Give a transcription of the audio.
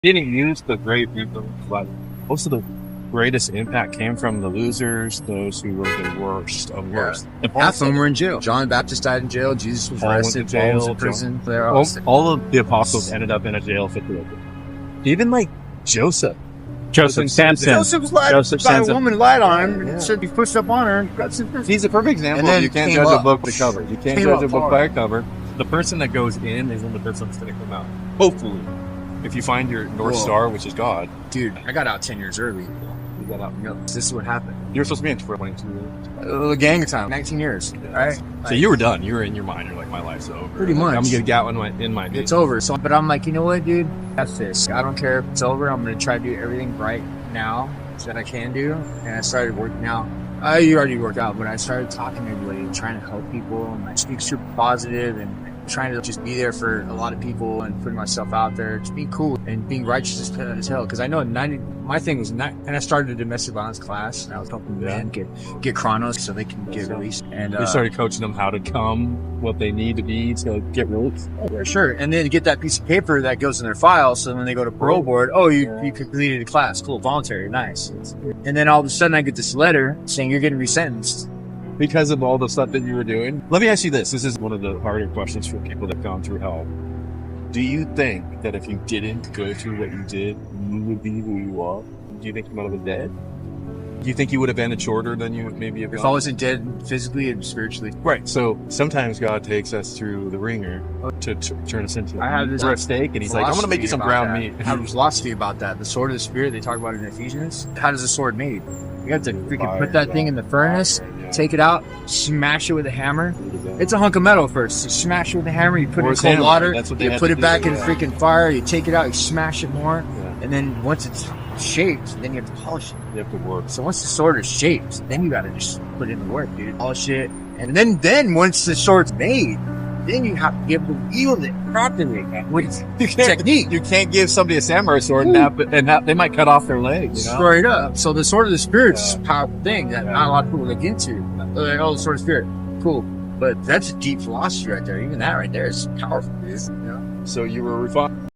didn't use the great people, but most of the greatest impact came from the losers, those who were the worst of worst. And half of them were in jail. John the Baptist died in jail. Jesus was arrested. Paul was in prison. All of the apostles ended up in a jail situation. Even like Joseph Samson. Joseph was lied by a woman, lied on him, said he pushed up on her. He's a perfect example. You can't judge a book by the cover. You can't judge a book by a cover. The person that goes in isn't the person that's going to come out. Hopefully. If you find your North Star, which is God. Dude, I got out 10 years early. You got out. This is what happened. You were supposed to be in for 22 years. A gang time. 19 years. Right? So you were done. You were in your mind. You're like, my life's over. Pretty much. I'm going to get out in my It's over. So, but I'm like, you know what, dude? That's this. I don't care if it's over. I'm going to try to do everything right now that I can do. And I started working out. You already worked out, but I started talking to everybody, trying to help people, and I speak super positive and trying to just be there for a lot of people and putting myself out there, just being cool and being righteous as hell. Because I know my thing was not, and I started a domestic violence class, and I was helping men get chronos so they can get released. And we started coaching them how to come, what they need to be to get released. Yeah, sure. And then get that piece of paper that goes in their file, so when they go to parole board, you completed a class, cool, voluntary, nice. And then all of a sudden I get this letter saying you're getting resentenced. Because of all the stuff that you were doing. Let me ask you this. This is one of the harder questions for people that have gone through hell. Do you think that if you didn't go through what you did, you would be who you are? Do you think you might have been dead? Do you think you would have ended shorter than you would maybe have? If I wasn't dead physically and spiritually. Right. So sometimes God takes us through the ringer to turn us into a steak, and he's like, I'm going to make you some ground meat. I have a philosophy about that. The sword of the Spirit, they talk about it in Ephesians. How does a sword made? You have to freaking put that thing in the furnace, take it out, smash it with a hammer. It's a hunk of metal first. You smash it with a hammer, you put it in cold water, you put it back in freaking fire, you take it out, you smash it more, and then once it's shaped, then you have to polish it. You have to work. So once the sword is shaped, then you gotta just put in the work, dude. Polish it. And then once the sword's made, then you have to be able to wield it properly with technique. You can't give somebody a samurai sword and they might cut off their legs. Straight up. So the sword of the Spirit is a powerful thing that not a lot of people look into. They're like, the sword of the Spirit, cool. But that's a deep philosophy right there. Even that right there is powerful, dude. So you were refined.